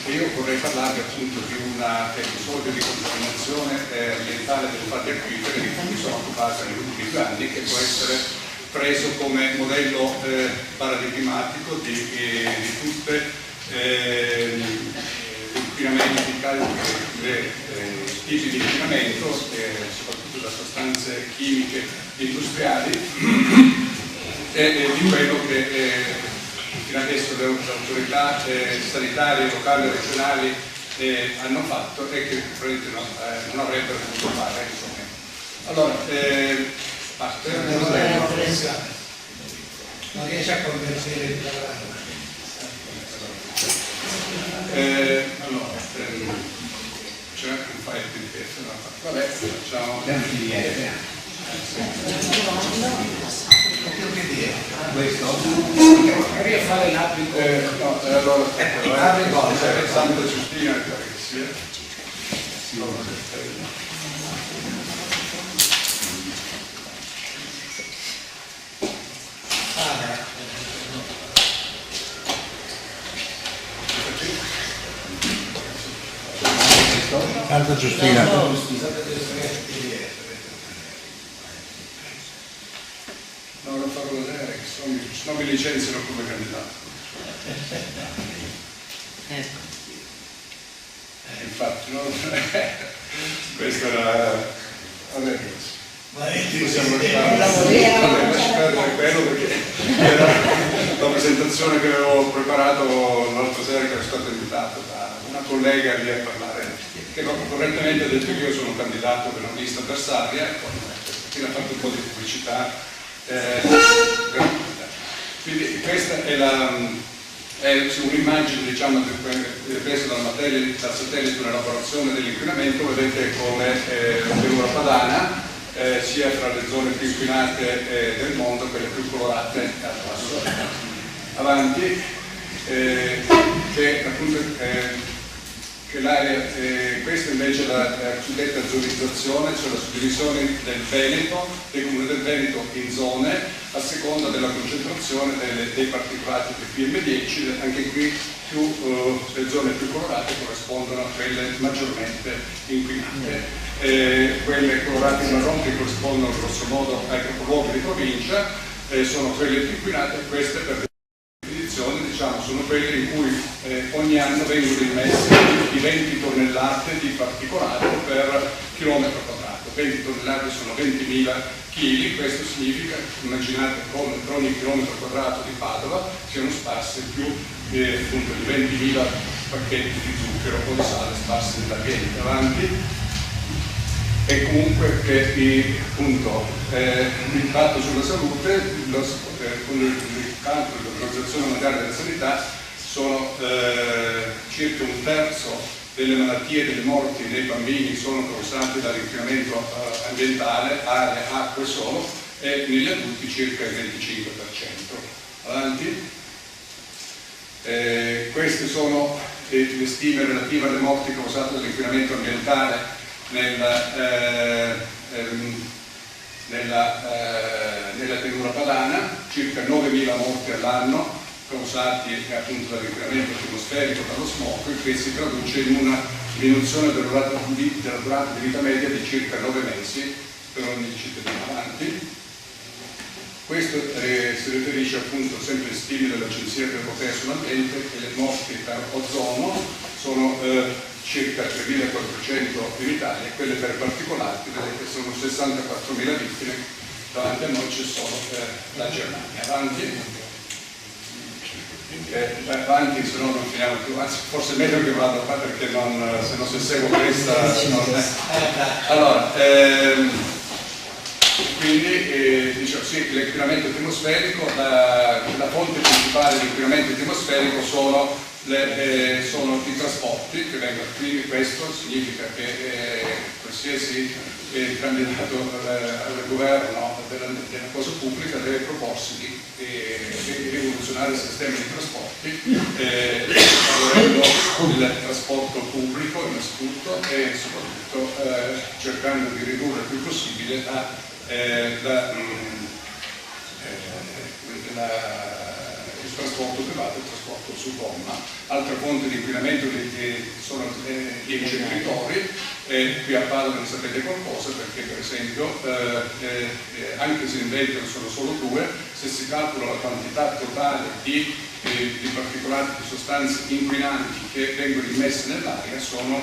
io vorrei parlarvi appunto di un episodio di contaminazione ambientale delle falde acquifere di cui mi sono occupato negli ultimi 2 anni, che può essere preso come modello paradigmatico di tutte inquinamenti, tipi di inquinamento, soprattutto da sostanze chimiche industriali, e di quello che fino adesso le autorità sanitarie locali e regionali hanno fatto e che non avrebbero dovuto fare. Allora, basta. Non riesce a convertire il lavoro. Allora, c'è un paio di pezzi da fare. Vabbè, facciamo. Questo? Magari fare l'aprico. No, allora, c'è Santa Giustina e Caressia. Santa Giustina. No, lo farò vedere, che non mi licenziano come candidato. Infatti, no? Questo era... Vabbè, possiamo lasciare quello perché era la presentazione che avevo preparato l'altra sera, che ero stato invitato da una collega lì a parlare, che correttamente ha detto che io sono un candidato per una lista avversaria, e poi ha fatto un po' di pubblicità. Quindi questa è un'immagine, diciamo, presa dal satellite di un'elaborazione dell'inquinamento. Vedete come la pianura padana sia fra le zone più inquinate del mondo, quelle più colorate avanti, che appunto che l'area, questa invece è la cosiddetta zonizzazione, cioè la suddivisione del Veneto, dei comuni del Veneto in zone a seconda della concentrazione dei particolati di PM10. Anche qui le zone più colorate corrispondono a quelle maggiormente inquinate. Quelle colorate in marrone, che corrispondono grosso modo ai capoluoghi di provincia, sono quelle più inquinate, e queste per definizione, diciamo, sono quelle in cui ogni anno vengono immessi di 20 tonnellate di particolato per chilometro quadrato. 20 tonnellate sono 20.000 kg, questo significa, immaginate come per ogni chilometro quadrato di Padova siano sparse più appunto di 20.000 pacchetti di zucchero o di sale sparsi nell'ambiente. Avanti. E comunque che appunto l'impatto sulla salute, con il calcolo dell'Organizzazione Mondiale della Sanità, sono circa 1/3 delle malattie e delle morti nei bambini sono causate dall'inquinamento ambientale, aria, acqua e suolo, e negli adulti circa il 25%. Avanti. Queste sono le stime relative alle morti causate dall'inquinamento ambientale nella pianura padana, circa 9.000 morti all'anno causati appunto dall'inquinamento atmosferico, dallo smog, che si traduce in una diminuzione della durata di vita media di circa 9 mesi per ogni cittadino. Avanti. Questo si riferisce appunto sempre alle stime dell'Agenzia Europea sull'Ambiente, che le morti per ozono sono circa 3.400 in Italia, e quelle per particolati, vedete, sono 64.000 vittime. Davanti a noi c'è solo la Germania. Avanti. Avanti, se no non finiamo più, anzi forse è meglio che vado qua, perché se non si segue questa allora, quindi diciamo sì, l'inquinamento atmosferico, la fonte principale di inquinamento atmosferico sono i trasporti che vengono qui. Questo significa che qualsiasi candidato al governo della cosa pubblica deve proporsi di rivoluzionare il sistema di trasporti, favorendo il trasporto pubblico innanzitutto, e soprattutto cercando di ridurre il più possibile il trasporto privato e il trasporto su gomma. Altra fonte di inquinamento sono gli inceneritori, qui a Padova ne sapete qualcosa perché per esempio anche se in Veneto sono solo 2, se si calcola la quantità totale di particolati, di sostanze inquinanti che vengono immesse nell'aria sono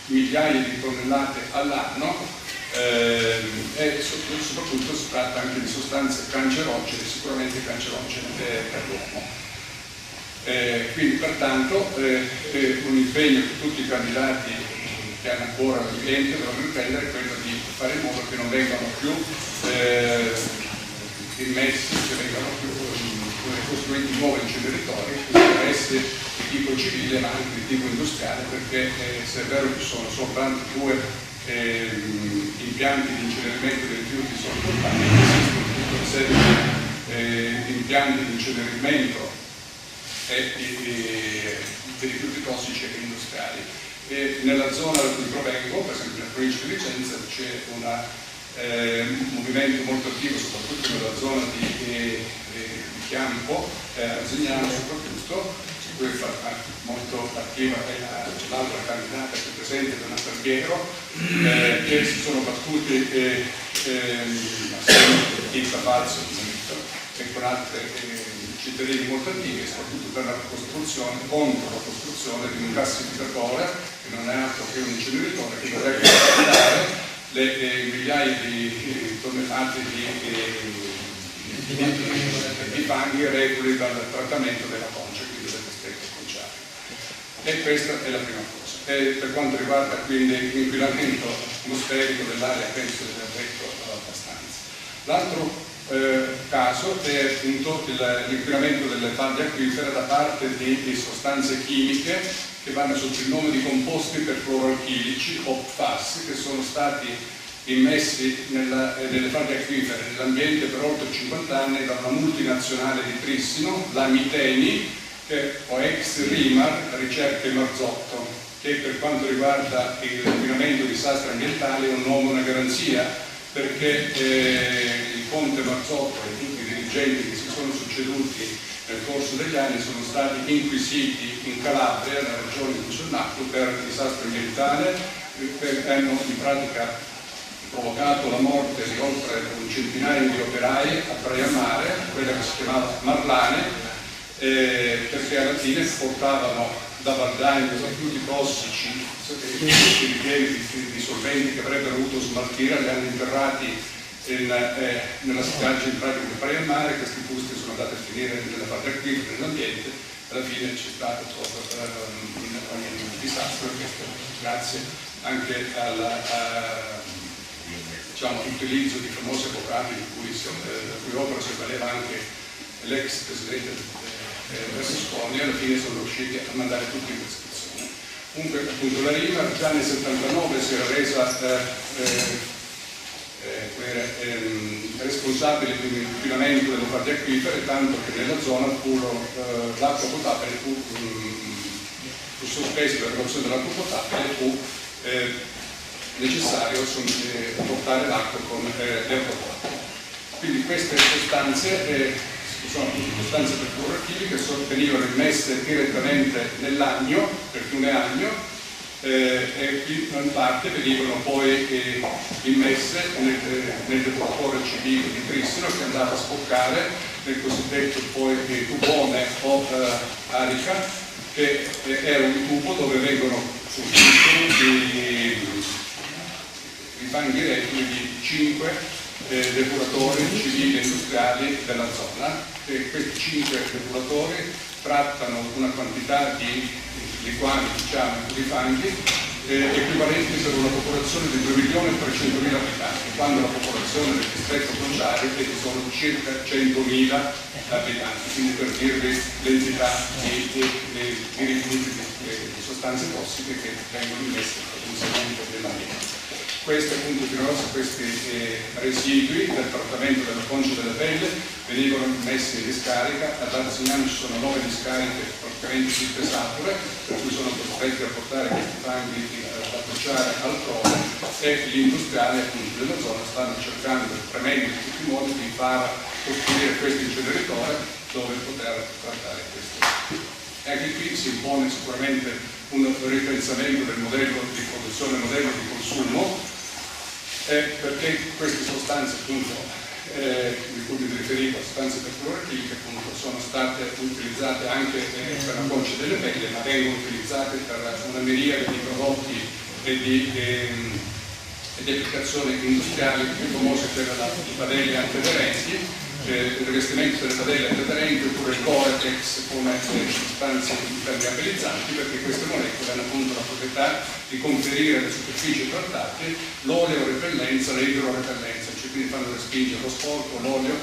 migliaia di tonnellate all'anno. E soprattutto si tratta anche di sostanze cancerogene, sicuramente cancerogene per l'uomo. Quindi pertanto un impegno che tutti i candidati che hanno ancora l'ambiente devono prendere è quello di fare in modo che non vengano più immessi, che vengano più costruiti nuovi inceneritori, che devono essere di tipo civile ma anche di tipo industriale, perché se è vero che sono soltanto 2 impianti di incenerimento dei rifiuti sono importanti, esistono tutta una serie di impianti di incenerimento dei rifiuti tossici e industriali. E nella zona da cui provengo, per esempio nella provincia di Vicenza, c'è un movimento molto attivo, soprattutto nella zona di Chiampo, Arzignano soprattutto, molto attiva è l'altra candidata che è presente, Donata Alghero, che si sono battuti assieme a Titta Pazzo e con altri cittadini molto attivi, soprattutto per la costruzione, contro la costruzione di un gassificatore che non è altro che un inceneritore che dovrebbe trattare le migliaia di tonnellate di fanghi reculi dal trattamento della concia, quindi del distretto conciario. E questa è la prima cosa. E per quanto riguarda quindi l'inquinamento atmosferico dell'aria, penso di aver detto abbastanza. L'altro caso è appunto l'inquinamento delle falde acquifere da parte di sostanze chimiche che vanno sotto il nome di composti perfluoroalchilici o PFAS, che sono stati immessi nelle falde acquifere nell'ambiente per oltre 50 anni da una multinazionale di Trissino, la Miteni, o ex Rimar, Ricerche Marzotto, che per quanto riguarda l'inquinamento di disastri ambientali è un nome, una garanzia, perché il Conte Marzotto e tutti i dirigenti che si sono succeduti nel corso degli anni sono stati inquisiti in Calabria, nella regione in cui sono nato, per disastro ambientale, hanno in pratica provocato la morte di oltre un centinaio di operai a Praia Mare, quella che si chiamava Marlane, perché alla fine portavano da Valdagno rifiuti tossici, ripieni di solventi che avrebbero dovuto smaltire, li hanno interrati nella spiaggia in pratica di Praia Mare. Questi fusti sono andati a finire nella parte acquifera, nell'ambiente. Alla fine c'è stato un disastro, grazie anche all'utilizzo di famosi avvocati di cui opera si valeva anche l'ex presidente Berlusconi. Alla fine sono riusciti a mandare tutti in prescrizione. Comunque appunto la Rimar già nel 79 si era resa responsabile di un inquinamento delle falde acquifere, tanto che nella zona l'acqua potabile fu sospesa, l'erogazione dell'acqua potabile fu necessario portare l'acqua con l'europorto. Quindi queste sostanze sono sostanze perfluoroalchiliche che venivano immesse direttamente nell'agno, per fiume Agno, e in parte venivano poi immesse nel depuratore civile di Trissino, che andava a sboccare nel cosiddetto poi tubone o arica, che era un tubo dove vengono contenuti i fanghi reculi di 5 depuratori civili e industriali della zona, e questi 5 depuratori trattano una quantità di liquami, di fanghi equivalenti per una popolazione di 2.300.000 abitanti, quando la popolazione del distretto conciario è di solo circa 100.000 abitanti, quindi per dirvi l'entità di rifiuti di sostanze tossiche che vengono immesse all'inserimento dell'ambiente. Questi residui del trattamento della concia della pelle venivano messi in discarica. Ad Arzignano ci sono 9 discariche praticamente tutte sature, per cui sono costretti a portare questi fanghi da bruciare altrove, e gli industriali appunto della zona stanno cercando, premendo in tutti i modi, di far costruire questo inceneritore dove poter trattare questo. E anche qui si impone sicuramente un ripensamento del modello di produzione, del modello di consumo, perché queste sostanze appunto di cui mi riferivo, sostanze perfluoratiche, appunto sono state utilizzate anche per la goccia delle pelle, ma vengono utilizzate per una miriade di prodotti e di applicazioni industriali. Il più famoso è quella di padelle antiaderenti, il rivestimento delle padelle antiaderenti, oppure il Gore-Tex come sostanze impermeabilizzanti, perché queste molecole hanno appunto la proprietà di conferire alle superfici trattate l'oleorepellenza, l'idrorepellenza, cioè quindi fanno respingere lo sporco, l'olio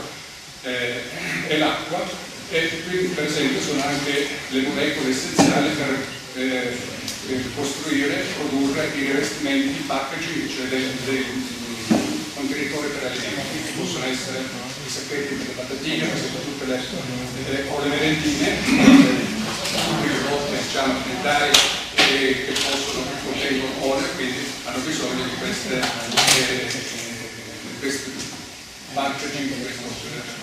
e l'acqua. E quindi per esempio sono anche le molecole essenziali per costruire, produrre i rivestimenti, i packaging, cioè dei contenitori per alimenti, che possono essere i sacchetti per le patatine, tutte le merendine, i prodotti diciamo alimentari che contengono olio, quindi hanno bisogno di queste packaging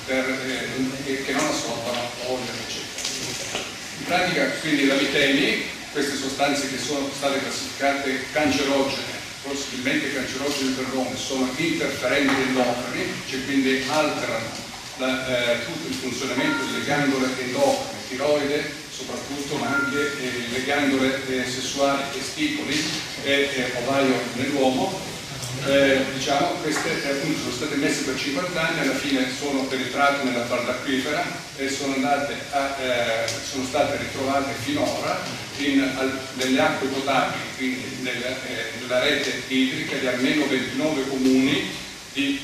che non assorbano olio, eccetera. In pratica quindi la miteni, queste sostanze che sono state classificate cancerogene, possibilmente cancerogene per l'uomo, sono interferenti endocrini, cioè quindi alterano tutto il funzionamento delle ghiandole endocrine, tiroide soprattutto, ma anche le ghiandole sessuali, testicoli e ovaio nell'uomo. Diciamo, queste appunto sono state messe per 50 anni, alla fine sono penetrate nella falda acquifera e sono state ritrovate finora nelle acque potabili, quindi nella rete idrica di almeno 29 comuni di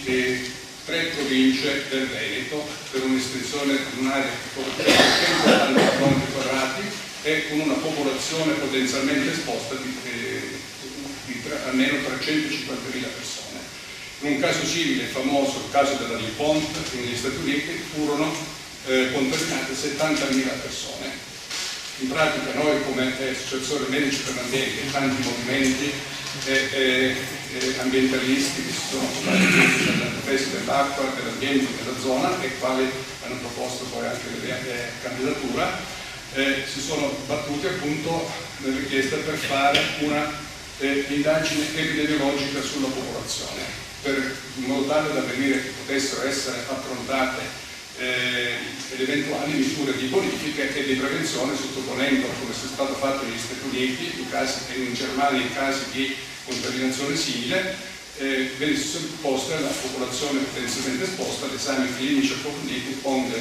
3 province del Veneto, per un'estensione di un'area di 180 km² e con una popolazione potenzialmente esposta di almeno 350.000 persone. In un caso simile, famoso, il caso della DuPont negli Stati Uniti, furono contaminate 70.000 persone. In pratica noi come associazione Medici per l'Ambiente e tanti movimenti ambientalisti che si sono occupati della difesa dell'acqua, dell'ambiente, della zona e quali hanno proposto poi anche le candidatura, si sono battuti appunto nella richiesta per fare una indagine epidemiologica sulla popolazione, in modo tale da venire che potessero essere approntate ed eventuali misure di bonifica e di prevenzione, sottoponendo, come è stato fatto negli Stati Uniti, in Germania in casi di contaminazione simile, venisse sottoposta alla popolazione potenzialmente esposta ad esami clinici approfonditi onde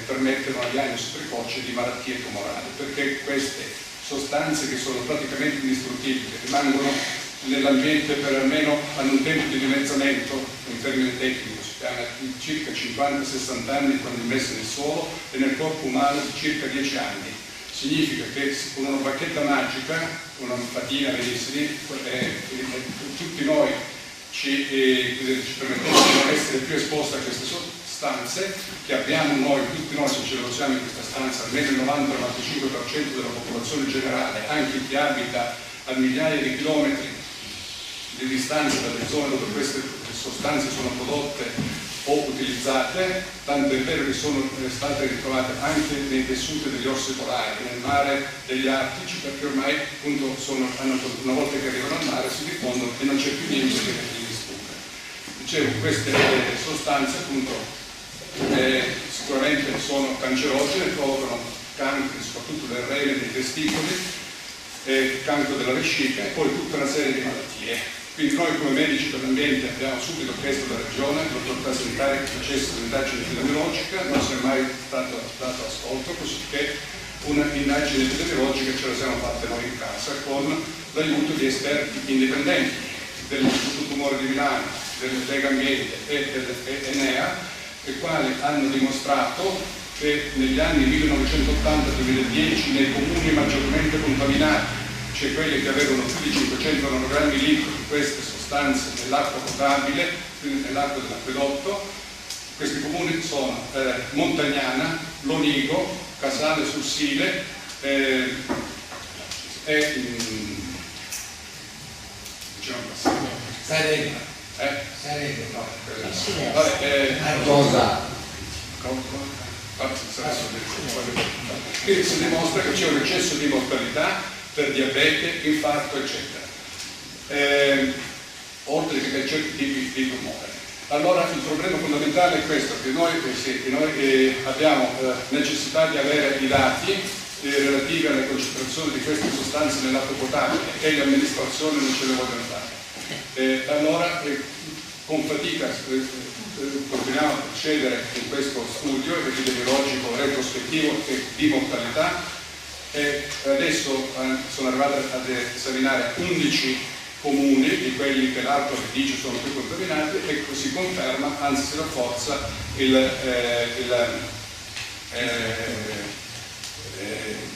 permettere una diagnosi precoce di malattie tumorali, perché queste sostanze che sono praticamente indistruttibili rimangono nell'ambiente per almeno, hanno un tempo di dimezzamento in termini tecnici, si chiama circa 50-60 anni quando immesse nel suolo e nel corpo umano circa 10 anni. Significa che con una bacchetta magica, una patina benissimo, tutti noi ci permettiamo di non essere più esposti a queste sostanze che abbiamo noi, tutti noi se ce lo usiamo in questa stanza, almeno il 90-95% della popolazione generale, anche chi abita a migliaia di chilometri di distanza dalle zone dove queste sostanze sono prodotte o utilizzate, tanto è vero che sono state ritrovate anche nei tessuti degli orsi polari, nel mare degli Artici, perché ormai appunto una volta che arrivano al mare si diffondono e non c'è più niente che li distrugga. Dicevo, queste sostanze appunto sicuramente sono cancerogene, provocano cancri soprattutto del rene, dei testicoli, cancro della vescica e poi tutta una serie di malattie. Quindi noi come medici per l'ambiente abbiamo subito chiesto alla Regione, all'autorità sanitaria che facesse un'indagine epidemiologica, non si è mai stato dato ascolto, così che un'indagine epidemiologica ce la siamo fatta noi in casa con l'aiuto di esperti indipendenti dell'Istituto Tumore di Milano, del Lega Ambiente e dell'Enea, i quali hanno dimostrato che negli anni 1980-2010 nei comuni maggiormente contaminati, cioè quelli che avevano più di 500 nanogrammi litro di queste sostanze nell'acqua potabile, quindi nell'acqua dell'acquedotto, questi comuni sono Montagnana, Lonigo, Casale sul Sile e Salerno. No, Cosa? Quindi si dimostra che c'è un eccesso di mortalità per diabete, infarto, eccetera, oltre che per certi tipi di tumore. Allora il problema fondamentale è questo, che noi abbiamo necessità di avere i dati relativi alle concentrazioni di queste sostanze nell'acqua potabile e le amministrazioni non ce le vogliono dare. Allora con fatica continuiamo a procedere in questo studio epidemiologico retrospettivo di mortalità e adesso sono arrivato ad esaminare 11 comuni di quelli che l'altro dice sono più contaminati e si conferma, anzi si rafforza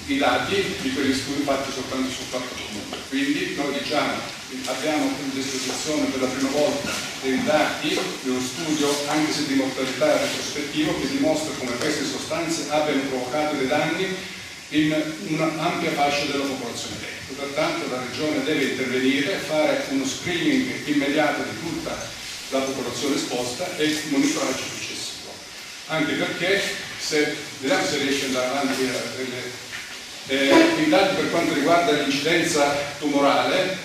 i dati di quegli studi fatti soltanto sul fatto comune. Quindi noi diciamo abbiamo a disposizione per la prima volta dei dati di uno studio, anche se di mortalità retrospettivo, che dimostra come queste sostanze abbiano provocato dei danni in un'ampia fascia della popolazione medica. Pertanto la Regione deve intervenire, fare uno screening immediato di tutta la popolazione esposta e monitoraggio successivo. Anche perché, vediamo se riesce ad andare avanti i dati per quanto riguarda l'incidenza tumorale,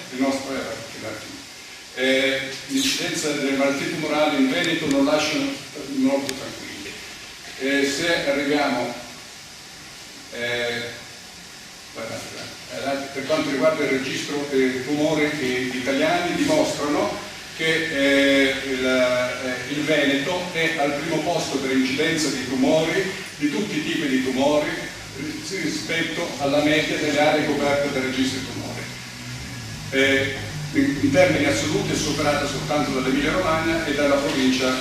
l'incidenza delle malattie tumorali in Veneto non lasciano molto tranquilli. Se arriviamo per quanto riguarda il registro tumori italiani, dimostrano che il Veneto è al primo posto per incidenza di tumori, di tutti i tipi di tumori, rispetto alla media delle aree coperte dai registri tumori. In termini assoluti è superata soltanto dall'Emilia Romagna e dalla provincia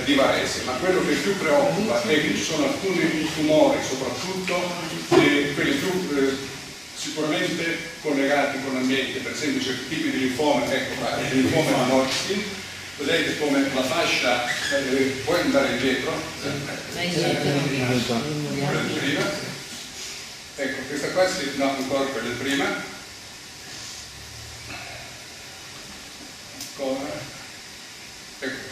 di Varese, ma quello che più preoccupa è che ci sono alcuni tumori, soprattutto quelli più sicuramente collegati con l'ambiente, per esempio certi tipi di linfoma, ecco qua, il linfoma di Hodgkin, vedete come la fascia, puoi andare indietro? Quella di prima, ecco questa qua no, ancora quella di prima. Ecco.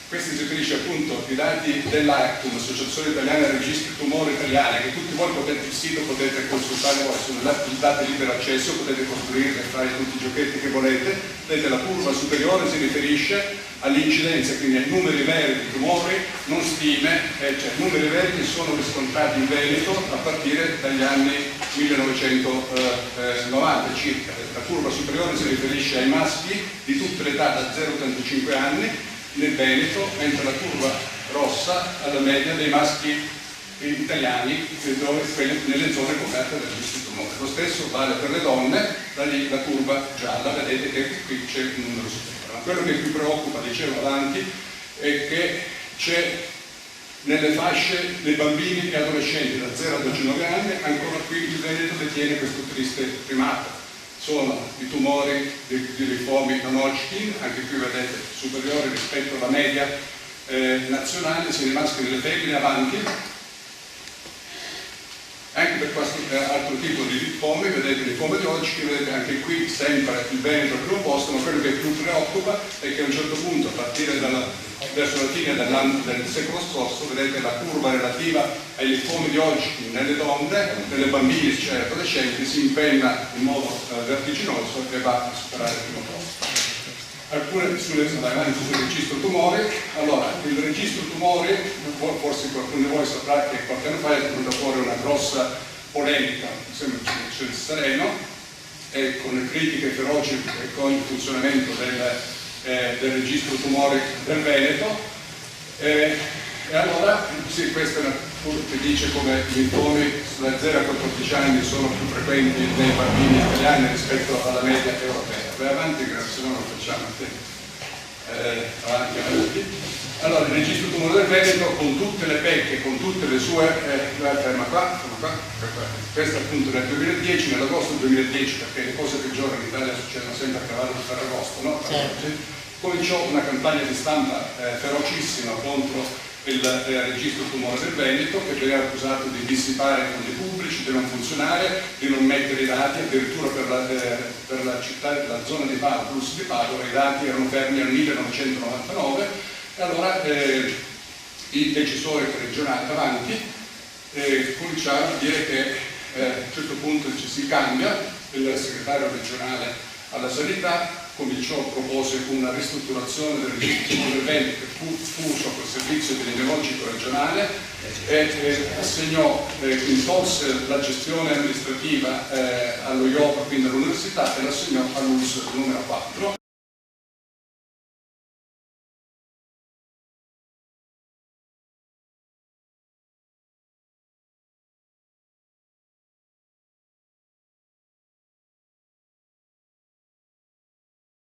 Questo si riferisce appunto ai dati dell'ACTUM, Associazione Italiana Registri Tumori Italiani, che tutti voi potete sul sito potete consultare, voi sono dati libero accesso, potete costruire e fare tutti i giochetti che volete. Vedete la curva superiore si riferisce all'incidenza, quindi ai numeri veri di tumori, non stime, cioè numeri veri che sono riscontrati in Veneto a partire dagli anni 1990 circa. La curva superiore si riferisce ai maschi di tutte le età da 0 a 85 anni nel Veneto, mentre la curva rossa alla media dei maschi italiani nelle zone coperte dal registro tumore. Lo stesso vale per le donne, da lì la curva gialla, vedete che qui c'è un numero superiore. Ma quello che più preoccupa, dicevo avanti, è che c'è nelle fasce dei bambini e adolescenti da 0 a 19 anni, ancora qui il Veneto detiene questo triste primato. Sono i tumori di linfomi non Hodgkin, anche qui vedete superiori rispetto alla media nazionale, sia nei maschi che nelle femmine avanti. Anche per questo altro tipo di linfomi, vedete il linfoma di Hodgkin, vedete anche qui sempre il Veneto al primo posto, ma quello che più preoccupa è che a un certo punto, a partire verso la fine del secolo scorso, vedete la curva relativa ai linfomi di Hodgkin nelle donne, nelle bambine, cioè adolescenti, si impenna in modo vertiginoso e va a superare il primo posto. Alcune sul registro tumori. Allora, il registro tumori, forse qualcuno di voi saprà che qualche anno fa è venuta fuori una grossa polemica, sembra sul sereno, con critiche feroci e con il funzionamento del registro tumori del Veneto. E allora, sì, questa è una curva che dice come i linfomi da 0 a 14 anni sono più frequenti nei bambini italiani rispetto alla media europea. Vai avanti, se no non facciamo avanti. Allora, il registro tumore del Veneto con tutte le pecche, con tutte le sue ferma qua, questo appunto nel 2010, nell'agosto 2010, perché le cose peggiori in Italia succedono sempre a cavallo di Ferragosto, no? Certo. Cominciò una campagna di stampa ferocissima contro il registro tumore del Veneto, che veniva accusato di dissipare fondi pubblici, di non funzionare, di non mettere i dati, addirittura per la città, la zona di Padova, Flusso di Padova, i dati erano fermi al 1999, e allora i decisori regionali avanti cominciarono a dire che a un certo punto si cambia, il segretario regionale alla sanità propose una ristrutturazione del registro del Veneto che fu fuso col servizio epidemiologico regionale e assegnò, quindi tolse la gestione amministrativa allo IOPA, quindi all'università, e l'assegnò all'ULSS numero 4.